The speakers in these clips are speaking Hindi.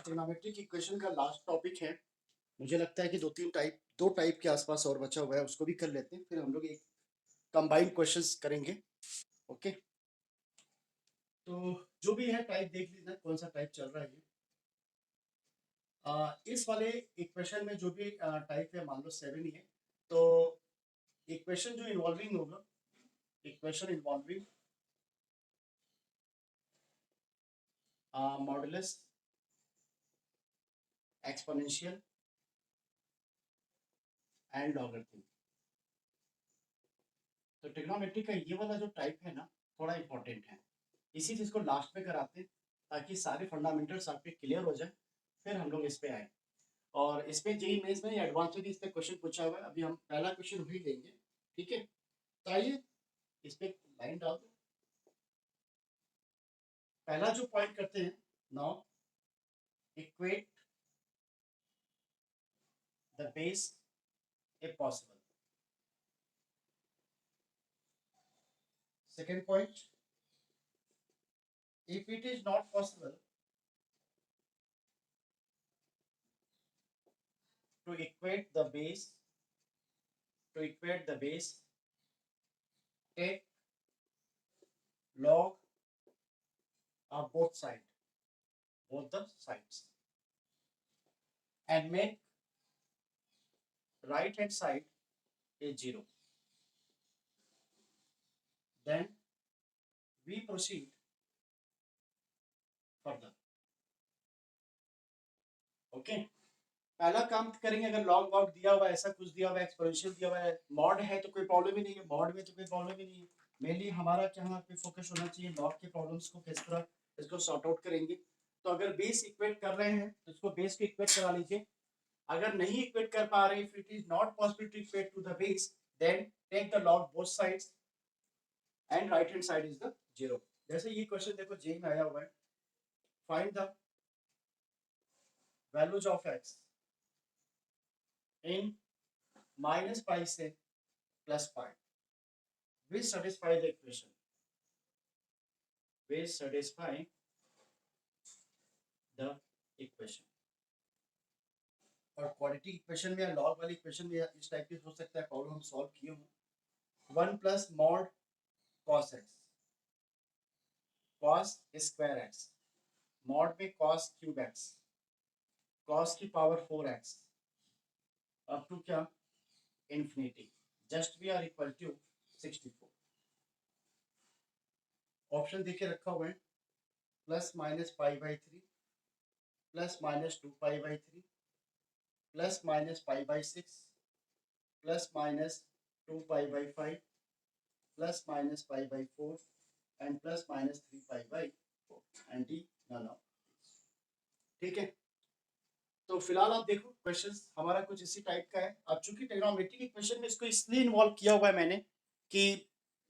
ट्रिग्नोमेट्रिक इक्वेशन का लास्ट टॉपिक है। मुझे लगता है कि दो टाइप के आसपास और बचा हुआ है, उसको भी कर लेते हैं, फिर हम लोग एक कंबाइंड क्वेश्चंस करेंगे। ओके, तो जो भी है टाइप देख लीजिए कौन सा टाइप चल रहा है ये। इस वाले इक्वेशन में जो भी टाइप है, मान लो 7 ही है, तो इक्वेशन जो इन्वॉल्विंग होगा, equation involving modulus exponential and logarithm. तो ट्रिग्नोमेट्री का ये वाला जो टाइप है ना, थोड़ा इंपॉर्टेंट है, इसी चीज को लास्ट में कराते हैं ताकि सारे फंडामेंटल्स आपके क्लियर हो जाए, फिर हम लोग इस पे आए। और इस पे जेईई मेंस में एडवांस में भी इस पे क्वेश्चन पूछा हुआ है, अभी हम पहला क्वेश्चन वही लेंगे। ठीक है, तो आइए इस पे लाइन डाल दो। पहला जो पॉइंट करते हैं, now equate the base if possible. Second point, if it is not possible to equate the base, take log of both the sides, and make right hand side is 0. Then we proceed further. Okay, पहला काम करेंगे, अगर लॉग वॉग दिया हुआ है, ऐसा कुछ दिया हुआ है, एक्सपोनेंशियल दिया हुआ है, मॉड है तो कोई प्रॉब्लम ही नहीं है, मॉड में तो कोई प्रॉब्लम ही नहीं है। मेनली हमारा क्या पे फोकस होना चाहिए, लॉग के प्रॉब्लम्स को किस तरह इसको सॉर्ट आउट करेंगे। तो अगर बेस इक्वेट कर रहे हैं तो इसको बेस को इक्वेट करा लीजिए। अगर नहीं इक्वेट कर पा रहे, if it is not possible to equate to the base, then take the log both sides and right hand side is the 0। जैसे ये क्वेश्चन देखो जेई में आया हुआ है, find the values of X in minus pi से plus pi, which satisfy the equation, which satisfy the equation। और क्वाड्रेटिक इक्वेशन में या लॉग वाली इक्वेशन में इस टाइप की हो सकता है प्रॉब्लम हम सॉल्व किए हों। 1 plus mod cos x, cos square x, mod में कॉस क्यूब एक्स, कॉस की पावर 4x, अप टू क्या, infinity, just we are equal to 64। Option देके रखा हुआ है, plus minus pi by 3, plus minus 2 pi by 3, plus minus pi by 6, plus minus 2 pi by 5, plus minus pi by 4 and plus minus 3 pi by 4 and D none of. ठीक है, तो फिलहाल आप देखो क्वेश्चन हमारा कुछ इसी टाइप का है। अब चूंकि ट्रिग्नोमेट्री के क्वेश्चन में इसको इसलिए इन्वॉल्व किया हुआ है मैंने कि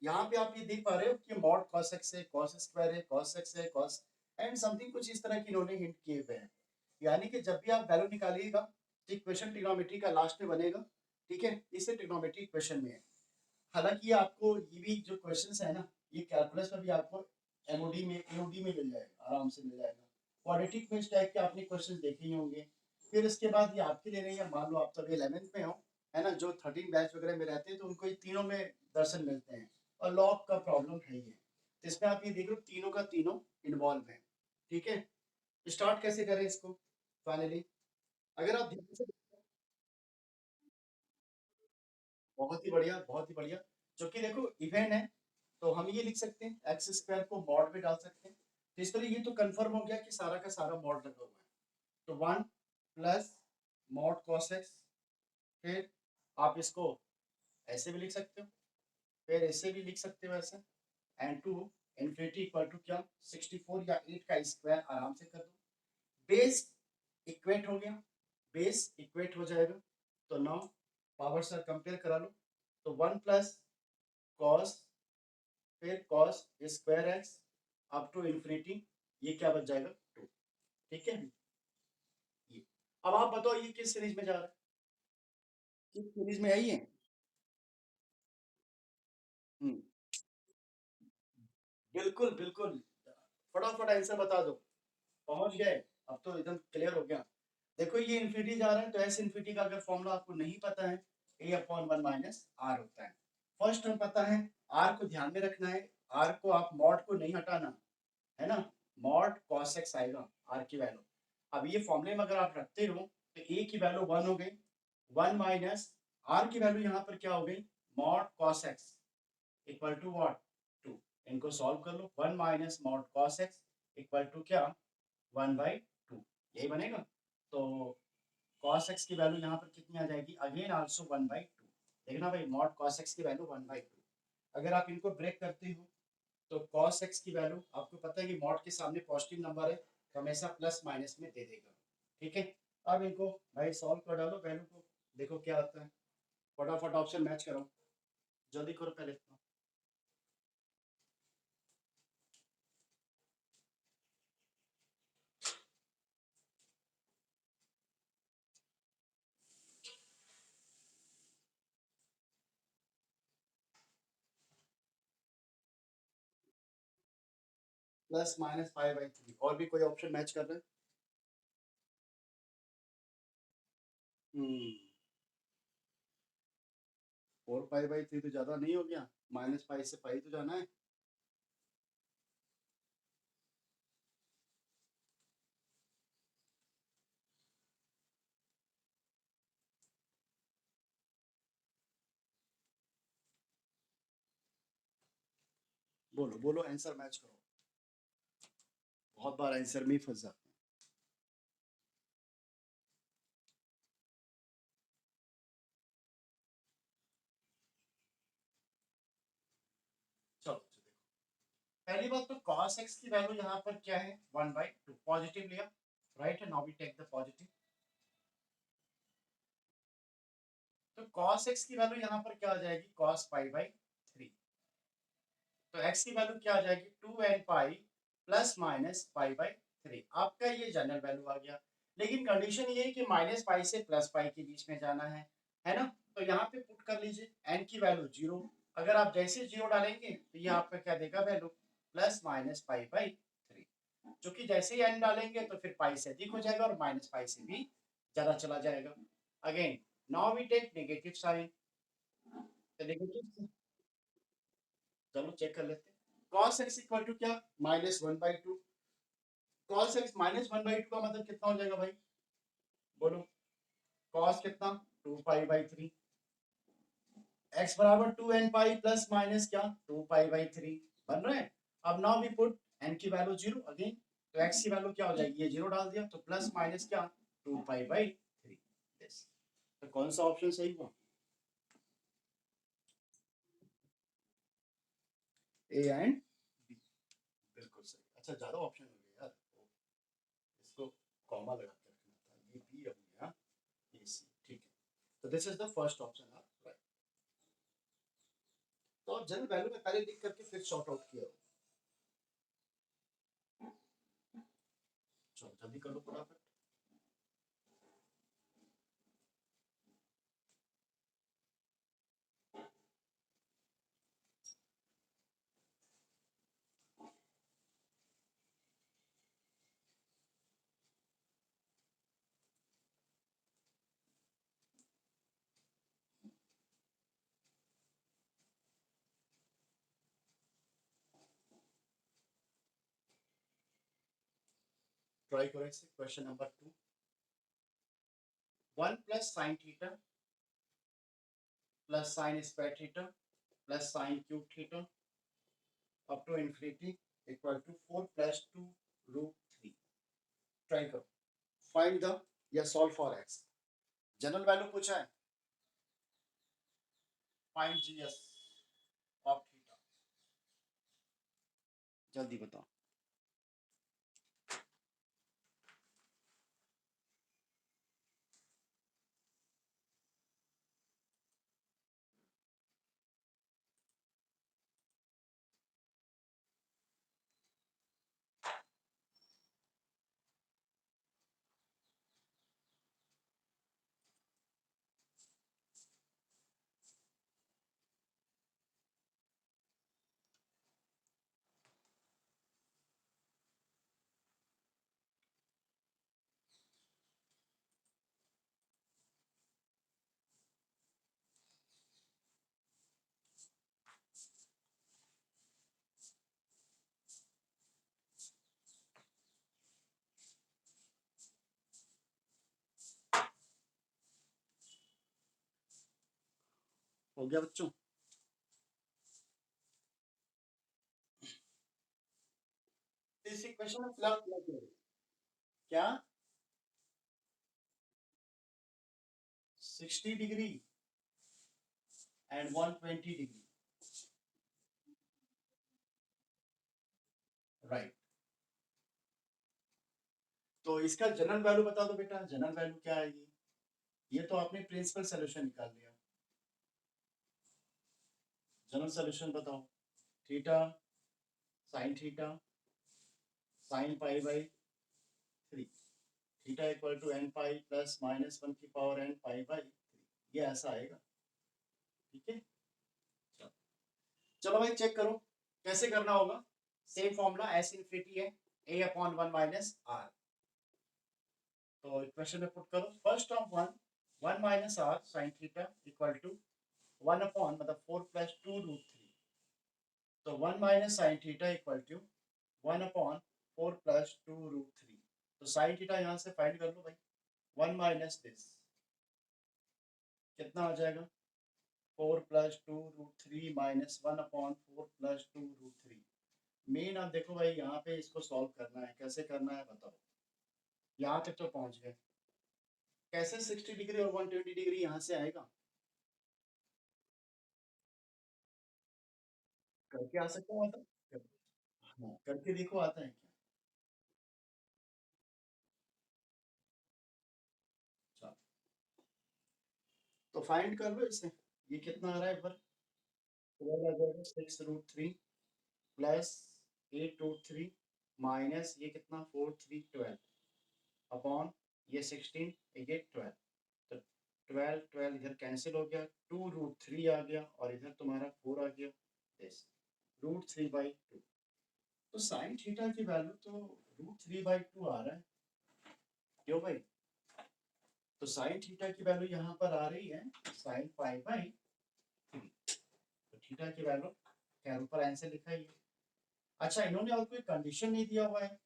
यहाँ पे आप ये देख पा रहे हो कि मॉड कॉस एक्स है, कॉस स्क्वायर है, कॉस एक्स है, कॉस एंड समथिंग, कुछ इस तरह की इन्होंने हिंट किए हुए हैं। यानी कि जब भी आप वैल्यू निकालिएगा तो इक्वेशन ट्रिग्नोमेट्री का लास्ट में बनेगा। ठीक है, इसे ट्रिग्नोमेट्री इक्वेशन में है। हालांकि आपको ये भी जो क्वेश्चंस है ना, ये कैलकुलस में भी आपको एमओडी में एओडी में मिल जाएगा, आराम से मिल जाएगा। क्वाड्रेटिक में इस टाइप के आपने क्वेश्चंस देखे ही होंगे। फिर इसके बाद ये आपके ले रहे हैं, मान लो आप तब 11th में हो, है ना, जो 13 बैच वगैरह में रहते हैं तो उनको ये तीनों में दर्शन मिलते हैं, और लॉग का प्रॉब्लम है ये। तो इसमें आप ये देख लो तीनों का तीनों इन्वॉल्व है। ठीक है, स्टार्ट कैसे करें इसको फाइनली, अगर आप ध्यान से, बहुत ही बढ़िया, बहुत ही बढ़िया। जो कि देखो इवन है, तो हम ये लिख सकते हैं एक्स स्क्वायर को मॉड में डाल सकते हैं। तो इस तरह ये तो कंफर्म हो गया कि सारा का सारा मॉड लगा हुआ है। तो 1 प्लस मॉड कॉस एक्स, फिर आप इसको ऐसे भी लिख सकते हो, फिर ऐसे भी लिख सकते हो ऐसे, and to infinity equal to क्या, 64 या 8 का स्क्वायर आराम से कर दो। बेस इक्वेट हो गया, बेस इक्वेट हो जाएगा। तो नाउ पावर से कंपेयर करा लो, तो 1 प्लस कॉस, फिर cos square x up to infinity, ये क्या बच जाएगा 2। ठीक है, ये अब आप बताओ ये किस सीरीज में जा रहा है, किस सीरीज में है ये। हम्म, बिल्कुल बिल्कुल, फटाफट आंसर बता दो, पहुंच गए। अब तो एकदम क्लियर हो गया। देखो ये इन्फिनिटी जा रहा है तो एस इन्फिनिटी का अगर फॉर्मूला आपको नहीं पता है, ए अपॉन वन माइनस आर होता है। फर्स्ट में पता है, आर को ध्यान में रखना है, आर को आप मॉड को नहीं हटाना, है ना, मॉड कॉस एक्स आएगा आर की वैल्यू। अब ये फॉर्मूले में अगर आप रखते हो तो ए की वैल्यू 1 हो गई, 1 माइनस आर की वैल्यू यहाँ पर क्या हो गई, mod cos x equal to what, 2। इनको सॉल्व कर लो, 1 minus mod cos x equal to क्या, 1/2, यही बनेगा। तो cos x की वैल्यू यहाँ पर कितनी आ जाएगी, अगेन आल्सो 1/2। देखना भाई, मॉड cos x की वैल्यू 1/2। अगर आप इनको ब्रेक करते हो तो cos x की वैल्यू आपको पता है कि मॉड के सामने पॉजिटिव नंबर है तो हमेशा प्लस माइनस में दे देगा, ठीक है। अब इनको भाई सॉल्व कर डालो वैल्यू को, देखो क्या आता है। फटाफट ऑप्शन मैच करो, जल्दी करो पहले। प्लस माइनस 5/3, और भी कोई ऑप्शन मैच कर रहे हैं? 4 पाई/3 तो ज्यादा नहीं हो गया, माइनस पाई से पाई तो जाना है। बोलो बोलो, आंसर मैच करो। बहुत बार आंसर में ही फंस जाते हैं। चलो देखो, पहली बात तो cos x की वैल्यू यहाँ पर क्या है, 1/2, पॉजिटिव लिया, right. Now we take the positive. तो cos x की वैल्यू यहाँ पर क्या आ जाएगी, cos पाई/3। तो x की वैल्यू क्या आ जाएगी, 2n पाई प्लस माइनस पाई/3। आपका ये जनरल वैल्यू आ गया, लेकिन कंडीशन ये है कि माइनस पाई से प्लस पाई के बीच में जाना है ना। तो यहाँ पे पुट कर लीजिए n की वैल्यू 0। अगर आप जैसे 0 डालेंगे तो ये आपका क्या देगा वैल्यू, प्लस माइनस पाई/3। जो कि जैसे ही n डालेंगे तो फिर पाई से अधिक हो जाएगा और माइनस पाई से भी ज्यादा चला जाएगा। Again now we take negative sine. तो नेगेटिव, चलो चेक कर लेते हैं। cos x इक्वल टू क्या, -1/2। cos x -1/2 का मतलब कितना हो जाएगा भाई, बोलो। cos कितना, 2 पाई/3। x बराबर 2n पाई प्लस माइनस क्या, 2 पाई/3 बन रहा है। अब नाउ वी पुट n की वैल्यू 0 अगेन। तो x की वैल्यू क्या हो जाएगी, ये 0 डाल दिया तो प्लस माइनस क्या, 2 पाई/3। यस, तो कौन सा ऑप्शन सही हुआ, ए एंड बी, बिल्कुल सही। अच्छा ज्यादा ऑप्शन हो गया यार, इसको कॉमा लगा के रखना था, ये बी हो गया, ये सी, ठीक है। तो this is the first option आप राइट। तो आप जनरल वैल्यू में पहले लिख करके फिर सॉर्ट आउट किया, चलो जल्दी कर लो फटाफट। ट्राई करो इसे, question number 2। 1 plus sine theta plus sine square theta plus sine cube theta up to infinity equal to 4 plus 2 root 3। Try करो, फाइंड द या solve for x. General value पूछा है, फाइंड जीएस ऑफ थीटा, जल्दी बताओ। हो गया बच्चों? इस इक्वेशन में फिलहाल क्या 60 डिग्री एंड 120 डिग्री, राइट। तो इसका जनरल वैल्यू बता दो बेटा, जनरल वैल्यू क्या आएगी? ये तो आपने प्रिंसिपल सॉल्यूशन निकाल लिया, जनरल सॉल्यूशन बताओ। Theta sine theta sine pi by 3, theta equal to n pi plus minus 1 की पावर एन पाई बाई 3, ये ऐसा आएगा, ठीक है। चलो भाई चेक करो कैसे करना होगा। सेम फॉर्मूला एस इनफिनिटी है a अपॉन 1 माइनस r। तो इक्वेशन में पुट करो, first term 1 minus r sin theta equal to 1 upon मतलब 4 प्लस 2 रूट 3। तो 1 minus sine theta equal to 1 upon 4 plus 2 root 3। तो साइन थीटा यहाँ से फाइंड कर लो भाई, 1 माइनस दिस कितना आ जाएगा, 4 plus 2 root 3 minus 1 upon 4 plus 2 root 3। Main आप देखो भाई यहाँ पे इसको सॉल्व करना है, कैसे करना है बताओ। यहाँ तक तो पहुँच गए, कैसे 60 डिग्री और 120 डिग्री यहाँ से आएगा? करके आ सकता हूँ आता? हाँ करके देखो आता है क्या? चलो तो फाइंड कर लो इसे, ये कितना आ रहा है एक बार। 12 आ जाएगा 6 रूट 3 प्लस 8 रूट 3 माइनस ये कितना 4 3 12 अपॉन ये 16 ये 12। तो 12 12 इधर कैंसिल हो गया, 2 रूट 3 आ गया और इधर तुम्हारा 4 आ गया, यस रूट 3 बाई 2। तो साइन थीटा की वैल्यू तो रूट 3 बाई 2 आ रहा है, क्यों भाई? तो साइन थीटा की वैल्यू यहाँ पर आ रही है साइन पाई बाई 3। तो थीटा की वैल्यू खैर ऊपर आंसर लिखा ही है। अच्छा इन्होंने और कोई कंडीशन नहीं दिया हुआ है,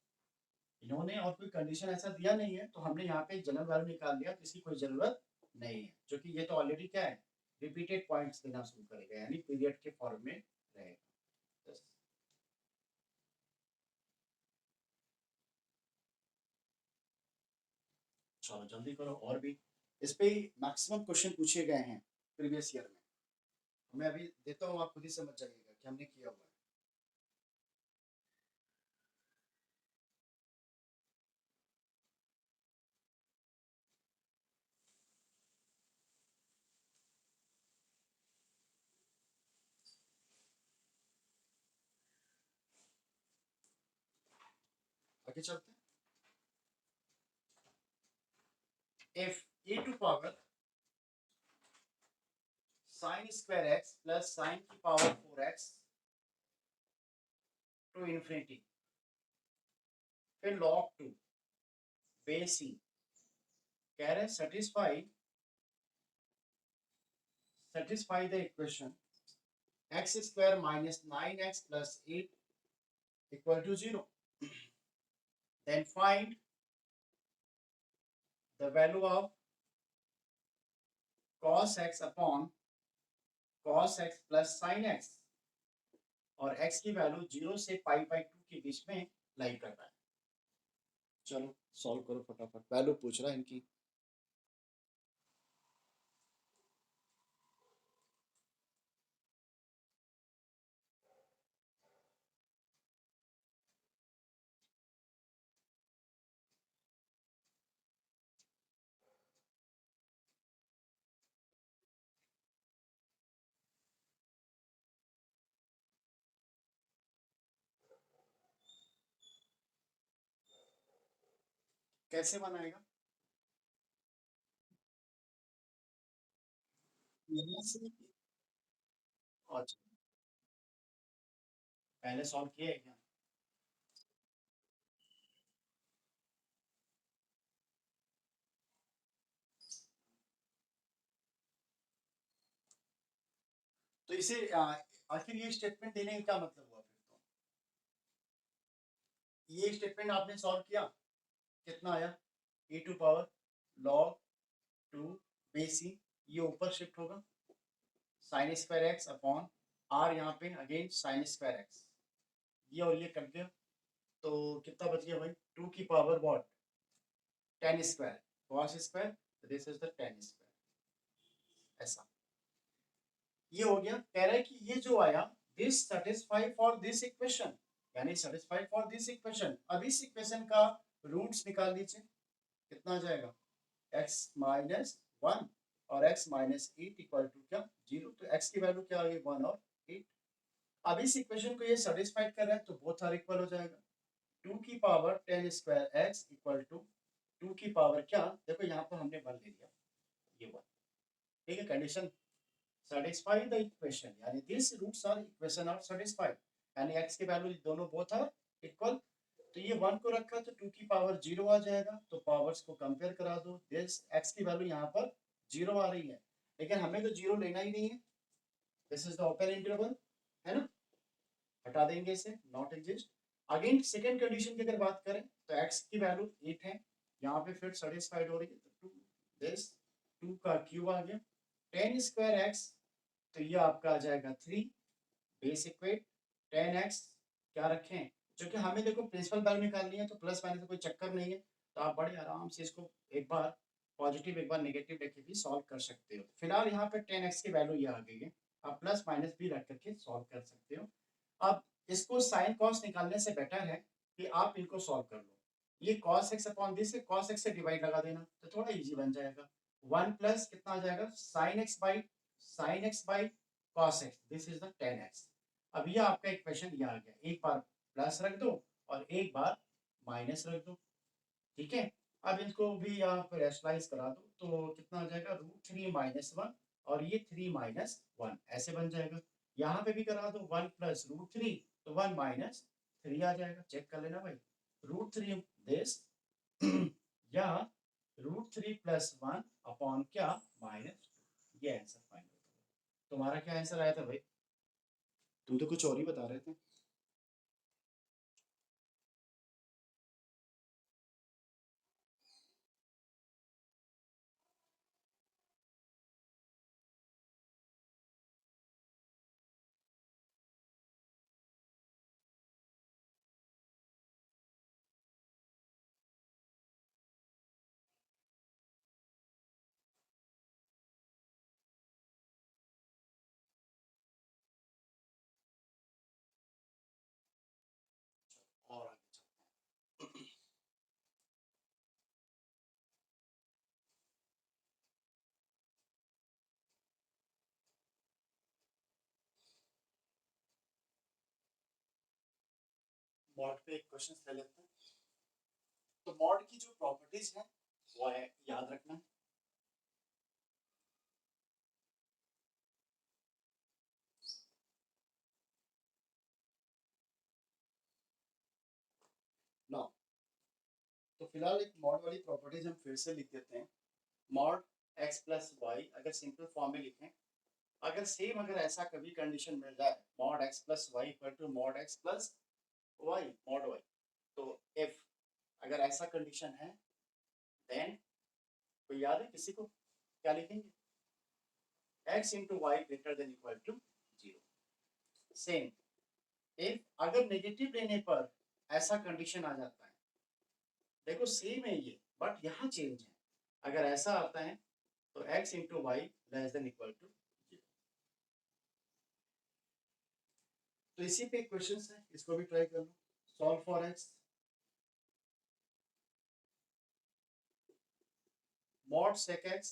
इन्होंने और कोई कंडीशन ऐसा दिया नहीं है, तो हमने यहाँ पे जनरल वैल्यू निकाल लिया, किसी कोई जरूरत नहीं है, क्योंकि ये तो ऑलरेडी क्या है, रिपीटेड पॉइंट्स देना शुरू करेगा, यानी पीरियड के फॉर्म में रहेगा। बस। चलो जल्दी करो, और भी इस पे मैक्सिमम क्वेश्चन पूछे गए हैं प्रीवियस ईयर में। मैं अभी देता हूँ, आप खुद ही समझ जाइएगा कि हमने किया हुआ है। आगे चलते हैं। if e to power sine square x plus sine की पावर 4x टू इन्फिनिटी, फिर log 2 बेस c, कह रहे हैं satisfy the equation x square minus 9x plus 8 equal to 0, then find the value of cos x upon cos x plus sin x, और x की वैल्यू 0 से पाई बाई 2 के बीच में लाई करता है। चलो सॉल्व करो फटाफट, वैल्यू पूछ रहा है इनकी। कैसे बनाएगा? यहाँ से अच्छा पहले सॉल्व किया है क्या? तो इसे आखिर ये स्टेटमेंट देने का क्या मतलब हुआ? फिर तो ये स्टेटमेंट आपने सॉल्व किया, कितना आया, e to power log 2 base c, ये ऊपर शिफ्ट होगा, sine square x upon R, यहाँ पे अगेन साइन स्क्वायर एक्स, ये और ये कट गया, तो कितना बच गया भाई, 2 की power what, ten square cos square, this is the ten square, ऐसा ये हो गया। कह रहा है कि ये जो आया, this satisfy for this equation, यानी सेटिस्फाई फॉर दिस इक्वेशन। अब इस इक्वेशन का रूट्स निकाल लीजिए, कितना आ जाएगा, x माइनस वन और x minus eight equal to क्या, जीरो। तो x की वैल्यू क्या आ गई, वन और एट। अब इस इक्वेशन को ये सेटिस्फाइड कर रहा है, तो बोथ आर इक्वल हो जाएगा। टू की power ten square x equal to two की पावर क्या, देखो यहाँ पर हमने वन ले लिया, ये वन, ठीक है, कंडीशन satisfy the equation, यानी these roots are equation are satisfied, यानी x की वैल्यू दोनों both are equal। तो ये वन को रखा तो टू की पावर जीरो आ जाएगा, तो पावर्स को कंपेयर करा दो, दिस x की वैल्यू यहाँ पर जीरो आ रही है, लेकिन हमें तो जीरो लेना ही नहीं है, this is the open interval, है ना, हटा देंगे इसे, not exist. Again second condition की अगर बात करें तो x की वैल्यू 8 है, यहाँ पे फिर सेटिस्फाइड हो रही है, तो टू, दिस टू का क्यूब आ गया, टेन स्क्वायर एक्स, तो ये आपका आ जाएगा three, base equate ten x, क्या रखें, क्योंकि हमें देखो प्रिंसिपल वैल्यू निकालनी है, तो प्लस माइनस का कोई चक्कर नहीं है, तो आप बड़े आराम से इसको एक बार पॉजिटिव एक बार नेगेटिव लेके भी सॉल्व कर सकते हो। फिलहाल यहाँ पे टेन एक्स की वैल्यू ये आ गई है, आप प्लस माइनस भी रख करके सॉल्व कर सकते हो। अब इसको साइन कॉस निकालने से बेटर है कि आप इनको सॉल्व कर लो, ये कॉस एक्स अपॉन दिस है, कॉस एक्स से डिवाइड लगा देना, तो थोड़ा इजी बन जाएगा, वन प्लस कितना आ जाएगा, sign x by cos x, this is the ten x. अब ये आपका इक्वेशन ये आ गया, एक बार प्लस रख दो और एक बार माइनस रख दो, ठीक है। अब इसको भी आप रेशनलाइज करा दो, तो कितना आ जाएगा, रूट थ्री माइनस वन और ये थ्री माइनस वन, ऐसे बन जाएगा। यहाँ पे भी करा दो, वन प्लस रूट थ्री, तो वन माइनस थ्री आ जाएगा, चेक कर लेना भाई, रूट थ्री दिस या root three plus one upon क्या, माइनस, ये आंसर फाइंड होगा। तुम्हारा क्या आंसर आया था भाई, तुम तो कुछ और ही बता रहे थे। और आगे चलते हैं। मॉड पे एक क्वेश्चन ले लेते हैं। तो मॉड की जो प्रॉपर्टीज है वो है, याद रखना, ना, तो फिलहाल एक मॉड वाली प्रॉपर्टीज हम फिर से लिख देते हैं। मॉड एक्स प्लस वाई, अगर सिंपल फॉर्म में लिखें, अगर सेम अगर ऐसा कभी कंडीशन मिल जाए, mod x plus y equal to mod x plus y mod y, तो इफ अगर ऐसा कंडीशन है, देन कोई याद है किसी को, क्या लिखेंगे, x into y greater than equal to zero. Same if अगर नेगेटिव लेने पर ऐसा कंडीशन आ जाता है, देखो सेम है ये, बट यहाँ चेंज है, अगर ऐसा आता है तो x into Y less than equal to zero. तो इसी पे क्वेश्चन है, इसको भी ट्राई कर लो, solve for x mod sec x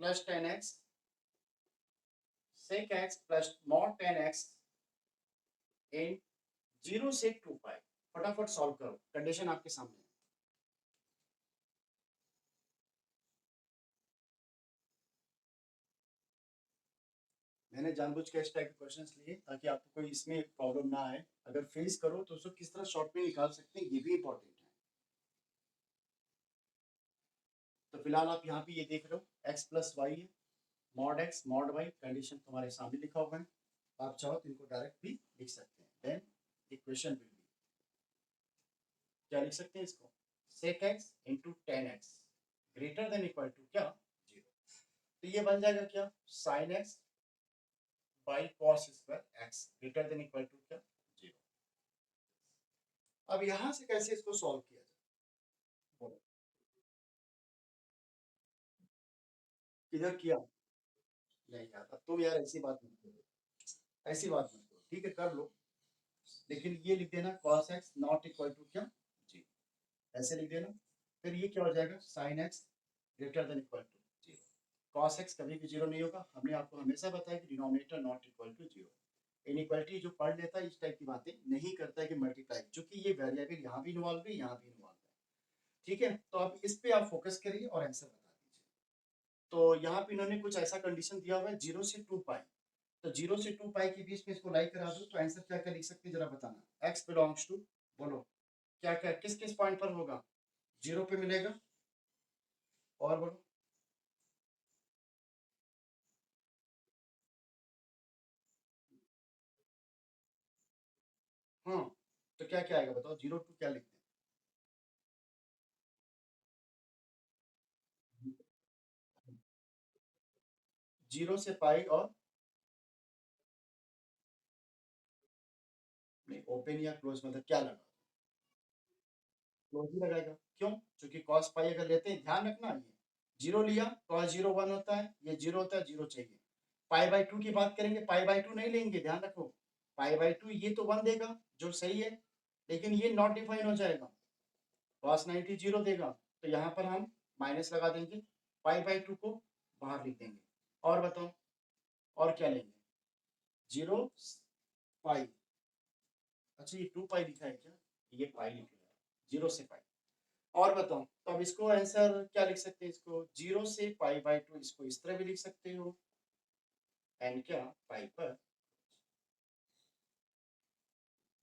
plus ten X, sec x plus mod ten X in zero से टू पाई, फटाफट सॉल्व करो, कंडीशन आपके सामने है। मैंने जानबूझ के इस टाइप के क्वेश्चंस लिए ताकि आपको कोई इसमें प्रॉब्लम ना आए, अगर फेस करो तो उसको किस तरह शॉर्ट में निकाल सकते हैं, ये भी इंपॉर्टेंट है। तो फिलहाल आप यहाँ पे ये देख रहे हो x प्लस वाई है, mod x mod y, condition तुम्हारे सामने लिखा हुआ है, आप चाहो तो इनको डायरेक्ट भी लिख सकते हैं, देन इक्वेशन विल बी, क्या लिख सकते हैं इसको, sec x into tan x greater than equal to क्या, जीरो। तो ये बन जाएगा क्या, sine x by cos square x greater than equal to क्या 0। अब यहां से कैसे इसको सॉल्व किया जाए, बोलो किधर किया, नहीं यार अब तुम यार ऐसी बात मत करो, ऐसी बात मत करो, ठीक है कर लो, लेकिन ये लिख देना cos x not equal to क्या 0, ऐसे लिख देना। फिर ये क्या हो जाएगा sin x greater than equal to 0। cos x कभी भी 0 नहीं होगा, हमने आपको हमेशा बताया कि denominator not equal to 0। Inequality जो पढ़ लेता है इस टाइप की बातें नहीं करता है कि मल्टीप्लाई, क्योंकि ये वेरिएबल यहाँ भी इन्वॉल्व है यहाँ भी इन्वॉल्व है, ठीक है। तो अब इस पे आप फोकस करिए और आंसर बता दीजिए। तो यहाँ पे इन्होंने कुछ ऐसा कंडीशन दिया हुआ है 0 से 2 पाई, तो 0 से 2 पाई के बीच में इसको लाइक करा दो, तो आंसर क्या क्या लिख सकते हैं जरा बताना। x बिलोंग्स टू, बोलो क्या क्या किस किस पॉइंट पर होगा, 0 पे मिलेगा, और बोलो हाँ, तो क्या क्या आएगा बताओ, 0 टू क्या लिखते 0 से पाई और नहीं ओपन या क्लोज मतलब क्या लगा, क्लोज ही लगाएगा, क्यों, क्योंकि cos पाई अगर लेते हैं ध्यान रखना, ये 0 लिया cos 0 1 होता है, ये 0 होता है 0 चाहिए। पाई बाई 2 की बात करेंगे, पाई बाई 2 नहीं लेंगे, ध्यान रखो, पाई बाई 2 ये तो 1 देगा जो सही है, लेकिन ये नॉट डिफाइन हो जाएगा, cos 90 0 देगा, तो यहाँ पर हम माइनस लगा देंगे, पाई बाई 2 को बाहर लिख देंगे। और बताओ और क्या लेंगे, 0 पाई, अच्छा ये 2 पाई लिखा है क्या, ये पाई लिखा है, 0 से पाई। और बताओ तो अब इसको आंसर क्या लिख सकते हैं, इसको 0 से पाई बाई 2 इसको इस तरह भी लिख सकते हो, एन क्या पाई पर,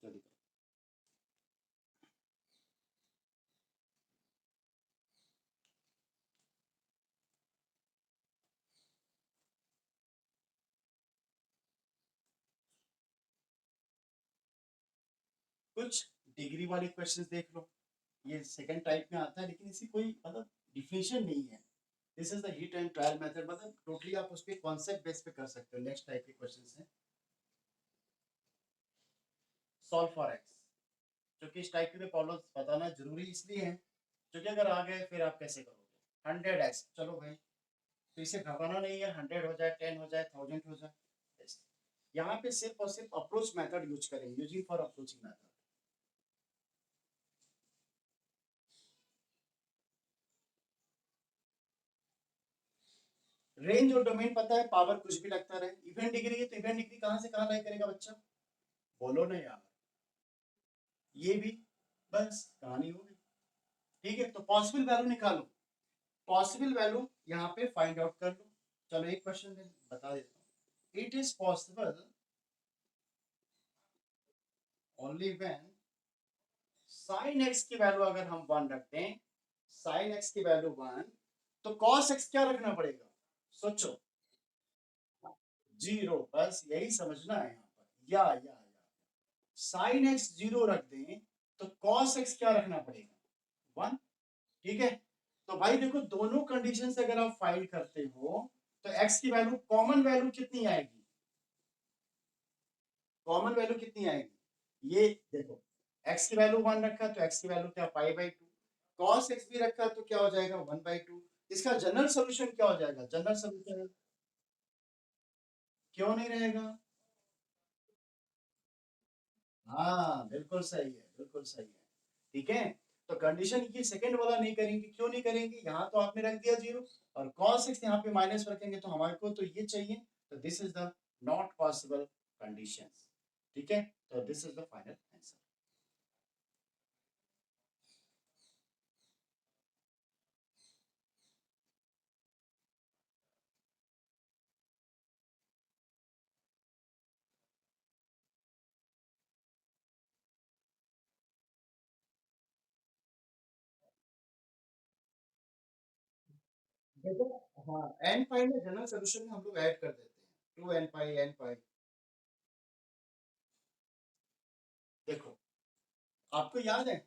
जल्दी करो। कुछ डिग्री वाले क्वेश्चंस देख लो, ये सेकंड टाइप में आता है, लेकिन इसी कोई मतलब डिफिनेशन नहीं है। This is the heat and trial method, मतलब टोटली आप उसके कॉन्सेप्ट बेस पे कर सकते हो। नेक्स्ट टाइप के क्वेश्चंस हैं सॉल्व फॉर एक्स, क्योंकि इस टाइप के प्रॉब्लम्स बताना जरूरी इसलिए है क्योंकि अगर आ गए फिर आप कैसे करोगे, 100x चलो भाई, तो इसे घबराना नहीं है, 100 हो जाए 10 हो जाए 1000 हो जाए, यहाँ पे सिर्फ और सिर्फ अप्रोच मेथड यूज करेंगे, using for approaching method. Range और डोमेन पता है, पावर कुछ भी लगता रहे, इवेंट डिग्री है तो इवेंट डिग्री कहां से कहां लाई करेगा बच्चा, बोलो ना यार, ये भी बस कहानी हो गई, ठीक है। तो पॉसिबल वैल्यू निकालो, पॉसिबल वैल्यू यहाँ पे फाइंड आउट कर लो। चलो एक क्वेश्चन में बता देता हूँ, it is possible only when sine x की वैल्यू अगर हम 1 रखते हैं, साइन एक्स की वैल्यू 1, तो कॉस एक्स क्या रखना पड़ेगा, सोचो, 0, बस यही समझना है यहाँ पर, या साइन एक्स 0 रख दें तो कॉस एक्स क्या रखना पड़ेगा 1, ठीक है। तो भाई देखो दोनों कंडीशन से अगर आप फाइंड करते हो तो एक्स की वैल्यू कॉमन वैल्यू कितनी आएगी, कॉमन वैल्यू कितनी आएगी, ये देखो एक्स की वैल्यू 1 रखा तो एक्स की वैल्यू क्या पाई बाई 2, कॉस एक्स भी रखा तो क्या हो जाएगा 1/2, इसका जनरल सोल्यूशन क्या हो जाएगा, जनरल सोल्यूशन क्यों नहीं रहेगा, हाँ बिल्कुल सही है, बिल्कुल सही है, ठीक है। तो कंडीशन ये सेकंड वाला नहीं करेंगे, क्यों नहीं करेंगे, यहाँ तो आपने रख दिया 0 और cos x यहाँ पे माइनस रखेंगे तो हमारे को तो ये चाहिए, तो this is the not possible conditions, ठीक है। तो this is the final answer. देखो हाँ एन पाई में जनरल सोल्यूशन में हम लोग ऐड कर देते हैं 2 एन पाई एन पाई। देखो आपको याद है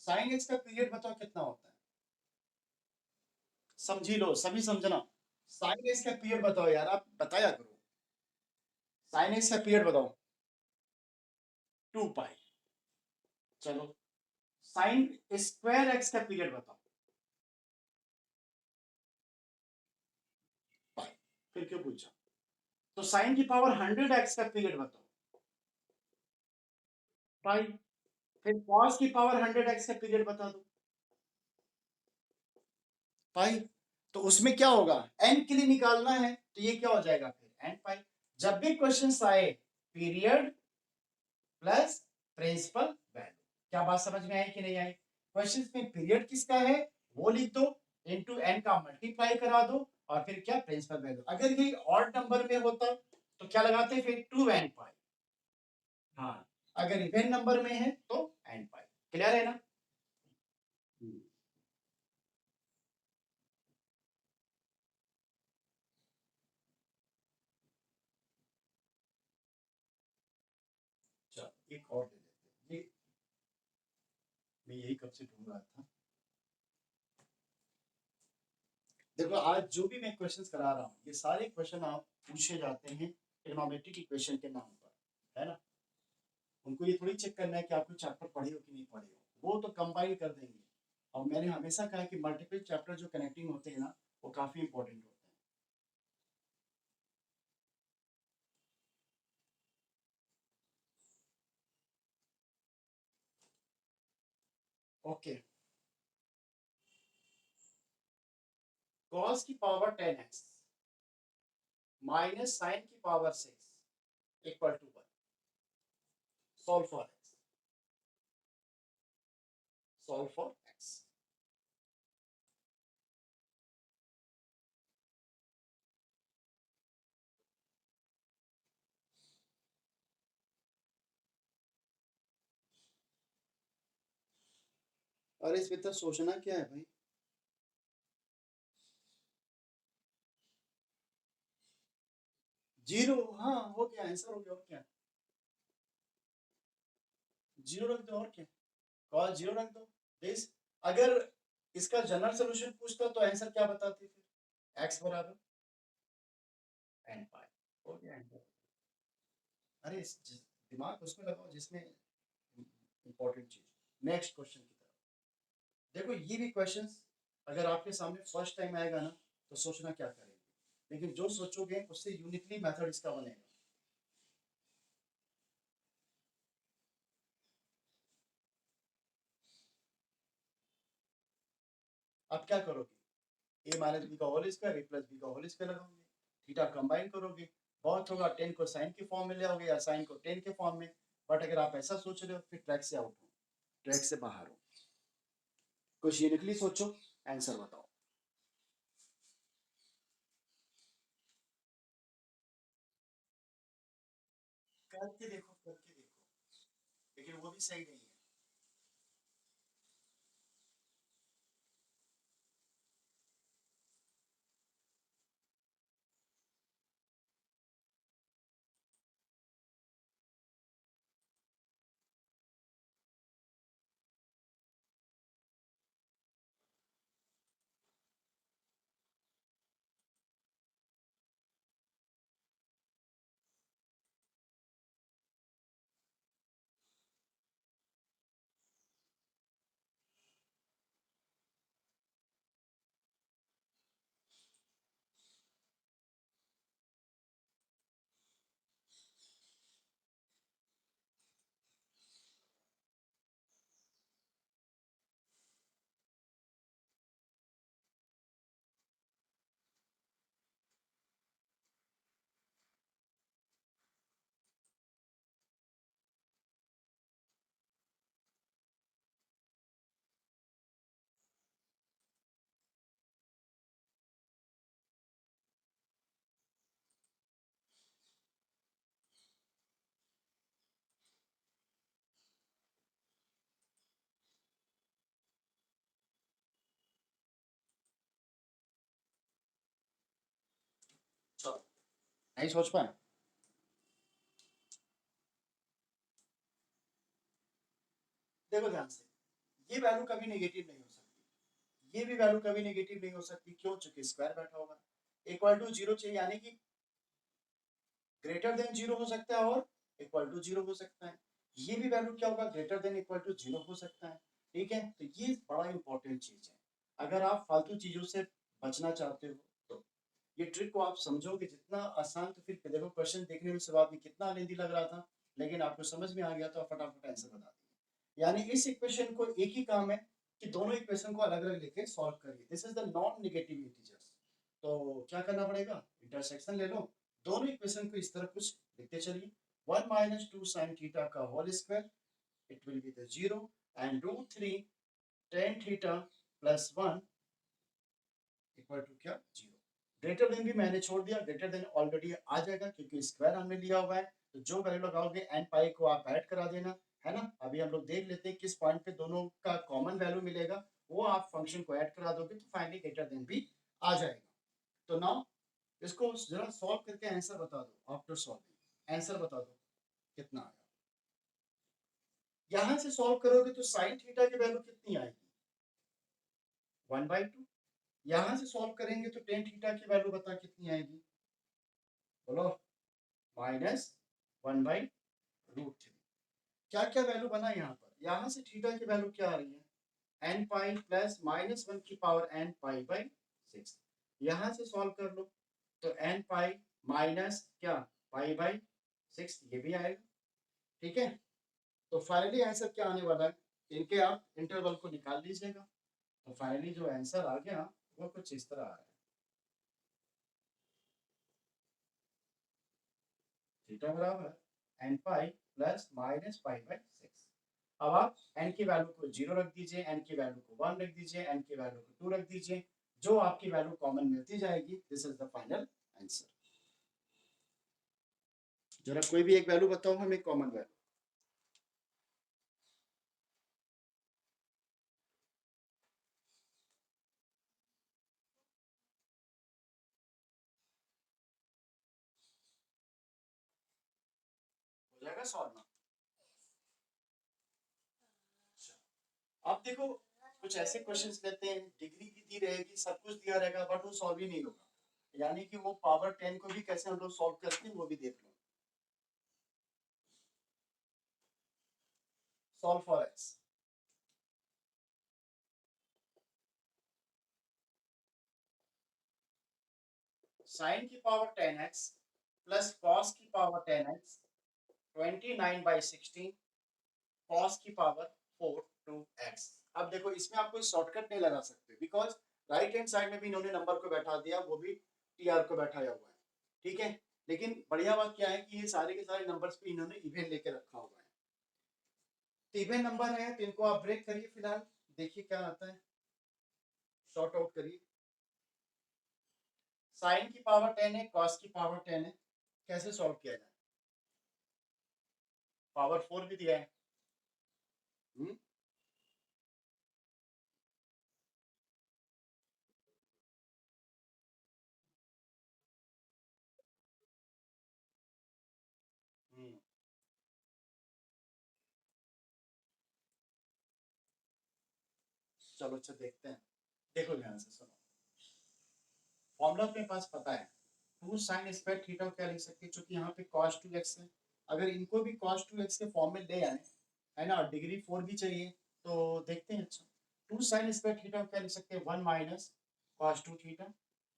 साइन एक्स का पीरियड बताओ कितना होता है, समझी लो सभी समझना, साइन एक्स का पीरियड बताओ यार, आप बताया करो, साइन एक्स का पीरियड बताओ 2 पाई। चलो साइन स्क्वायर एक्स का पीरियड बताओ पाई। फिर क्यों पूछा? तो साइन की पावर 100 एक्स का पीरियड बताओ पाई। फिर कॉस की पावर 100 एक्स का पीरियड बता दो पाई। तो उसमें क्या होगा, एन के लिए निकालना है तो ये क्या हो जाएगा फिर एन पाई। जब भी क्वेश्चन आए पीरियड प्लस प्रिंसिपल वैल्यू। क्या बात समझ में आई कि नहीं आई? क्वेश्चन में पीरियड किसका है वो लिख दो, इनटू एन का मल्टीप्लाई करा दो, और फिर क्या प्रिंसिपल वैल्यू। अगर ये ऑड नंबर में होता तो क्या लगाते फिर 2 एन पाई। हाँ, अगर इवन नंबर में है तो एन पाई। क्लियर है ना? चलो एक और दे देते हैं। ये मैं यही कब से ढूंढ रहा था। देखो आज जो भी मैं क्वेश्चंस करा रहा हूँ ये सारे क्वेश्चन आप पूछे जाते हैं ट्रिग्नोमेट्री की क्वेश्चन के नाम पर, है ना। उनको ये थोड़ी चेक करना है कि आपको चैप्टर पढ़े हो कि नहीं पढ़े हो, वो तो कंबाइन कर देंगे। और मैंने हमेशा कहा कि मल्टीपल चैप्टर जो कनेक्टिंग होते हैं ना वो काफी इंपॉर्टेंट होते हैं। ओके, कॉस की पावर 10x माइनस साइन की power 6 equal to 1। Solve for x, solve for x। और इसमें तो सोचना क्या है भाई। जीरो, हाँ हो गया, आंसर हो गया। और क्या, जीरो रख दो और क्या, कॉस जीरो रख दो। दिस, अगर इसका जनरल सोल्यूशन पूछता तो आंसर क्या बताते फिर, x बराबर एन पाई। हो गया आंसर। अरे दिमाग उसमें लगाओ जिसमें इंपॉर्टेंट चीज। नेक्स्ट क्वेश्चन की तरफ देखो। ये भी क्वेश्चंस अगर आपके सामने फर्स्ट टाइम आएगा ना तो सोचना क्या करेंगे, लेकिन जो सोचोगे उससे यूनिकली मेथड इसका बनेगा। अब क्या करोगे, ए माइनस बी का होल स्क्वायर, ए प्लस बी का होल स्क्वायर लगाओगे, थीटा कंबाइन करोगे, बहुत होगा 10 को साइन के फॉर्म में ले आओगे या साइन को 10 के फॉर्म में। बट अगर आप ऐसा सोच रहे हो फिर ट्रैक से आउट हो, ट्रैक से बाहर हो। कुछ यूनिकली सोचो, आंसर बताओ। करके देखो, करके देखो, लेकिन वो भी सही नहीं है। चलो, नहीं सोच पाए। देखो ध्यान से, ये वैल्यू कभी नेगेटिव नहीं हो सकती, ये भी वैल्यू कभी नेगेटिव नहीं हो सकती। क्यों? चूंकि स्क्वायर बैठा होगा। इक्वल टू जीरो चाहिए, यानी कि ग्रेटर देन 0 हो सकता है और इक्वल टू 0 हो सकता है। ये भी वैल्यू क्या होगा, ग्रेटर देन इक्वल टू 0 हो सकता है। ठीक है, तो ये बड़ा इंपॉर्टेंट चीज है। अगर आप फालतू चीजों से बचना चाहते हो तो ये ट्रिक को आप समझोगे जितना आसान, तो फिर देखो क्वेश्चन देखने में शुरुआत में कितना लेंदी लग रहा था, लेकिन आपको समझ में आ गया तो आप फटाफट आंसर बता दिए। यानी इस इक्वेशन को एक ही काम है कि दोनों इक्वेशन को अलग अलग लेके सॉल्व करिए। This is the non negative integers. तो क्या करना पड़ेगा, इंटरसेक्शन ले लो, दोनों इक्वेशन को इस तरह कुछ लिखते चलिए। 1 माइनस 2 साइन थीटा का whole square, it will be the 0 and root 3 tan theta plus 1 equal to क्या, 0। ग्रेटर देन भी मैंने छोड़ दिया, ग्रेटर देन ऑलरेडी आ जाएगा क्योंकि स्क्वायर हमने लिया हुआ है। तो जो वैल्यू लगाओगे एन पाई को आप ऐड करा देना, है ना। अभी हम लोग देख लेते हैं किस पॉइंट पे दोनों का कॉमन वैल्यू मिलेगा, वो आप फंक्शन को ऐड करा दोगे तो फाइनली ग्रेटर देन भी आ जाएगा। तो नाउ इसको जरा सॉल्व करके आंसर बता दो। आफ्टर सॉल्विंग आंसर बता दो कितना आएगा। यहां से सॉल्व करोगे तो साइन थीटा की वैल्यू कितनी आएगी, 1/2। यहां से सॉल्व करेंगे तो टेन थीटा की वैल्यू बता कितनी आएगी, बोलो, -1/√3। क्या क्या वैल्यू बना यहाँ पर, यहाँ से थीटा की वैल्यू क्या आ रही है, n पाई प्लस -1 की पावर n पाई बाई 6। यहाँ से सॉल्व कर लो तो n पाई माइनस क्या, पाई बाई 6, ये भी आएगा। ठीक है, तो फाइनली आंसर क्या आने वाला है, इनके आप इंटरवल को निकाल लीजिएगा। तो फाइनली जो आंसर आ गया वो कुछ इस तरह आ रहा है, थीटा बराबर n pi plus minus pi by 6। अब आप n की वैल्यू को 0 रख दीजिए, n की वैल्यू को 1 रख दीजिए, n की वैल्यू को 2 रख दीजिए, जो आपकी वैल्यू कॉमन मिलती जाएगी, this is the final answer. जरा कोई भी एक वैल्यू बताओ हमें, कॉमन वैल्यू। हो जाएगा सॉल्व ना। अब देखो कुछ ऐसे क्वेश्चंस लेते हैं, डिग्री भी दी रहेगी, सब कुछ दिया रहेगा, बट वो सॉल्व ही नहीं होगा। यानी कि वो पावर 10 को भी कैसे हम लोग सॉल्व करते हैं वो भी देख लो। सॉल्व फॉर एक्स, साइन की पावर 10x प्लस कॉस की पावर 10x 29/16 कॉस की पावर 4 2x। अब देखो इसमें आप कोई शॉर्टकट नहीं लगा सकते, बिकॉज राइट हैंड साइड में भी इन्होंने नंबर को बैठा दिया, वो भी टीआर को बैठाया हुआ है। ठीक है, लेकिन बढ़िया बात क्या है कि ये सारे के सारे नंबर्स पे इन्होंने इवन लेके रखा हुआ है। तो इवन नंबर है तो इनको आप ब्रेक करिए फिलहाल, देखिए क्या आता है, शॉर्ट आउट करिए। साइन की पावर 10 है, कॉस की पावर 10 है, कैसे सॉल्व किया जाए, पावर 4 भी दिया है। हुँ? हुँ। चलो अच्छा देखते हैं, देखो ध्यान से सुनो। फॉर्मूला अपने पास पता है, 2 साइन स्क्वायर थीटा को क्या लिख सकते हैं, चूंकि यहाँ पे cos 2x है, अगर इनको भी cos 2x के फॉर्म में ले आए, है ना, डिग्री 4 भी चाहिए, तो देखते हैं। अच्छा, 2 साइन स्क्वायर थीटा को क्या लिख सकते हैं, 1 माइनस cos 2 थीटा,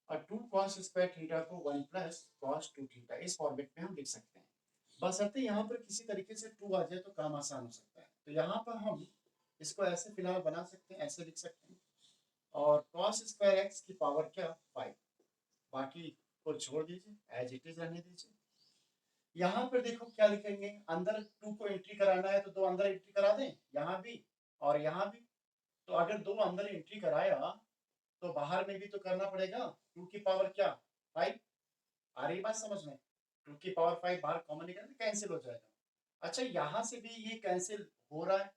और 2 cos स्क्वायर थीटा को 1 प्लस cos 2 थीटा, इस फॉर्मेट में हम लिख सकते हैं। बशर्ते यहाँ पर किसी तरीके से 2 आ जाए तो काम आसान हो सकता है। तो यहाँ पर हम इसको ऐसे फिलहाल बना सकते हैं, ऐसे लिख सकते हैं, और cos स्क्वायर x की पावर क्या, 5, बाकी को छोड़ दीजिए, एज इट इज रहने दीजिए। यहाँ पर देखो क्या लिखेंगे, अंदर 2 को एंट्री कराना है तो 2 अंदर एंट्री करा दें, यहाँ भी और यहाँ भी। तो अगर 2 अंदर एंट्री कराया तो बाहर में भी तो करना पड़ेगा, 2 की पावर क्या, 5। आ रही बात समझ में, 2 की पावर 5 बाहर कॉमन निकाल कैंसिल हो जाएगा। अच्छा, यहाँ से भी ये कैंसिल हो रहा है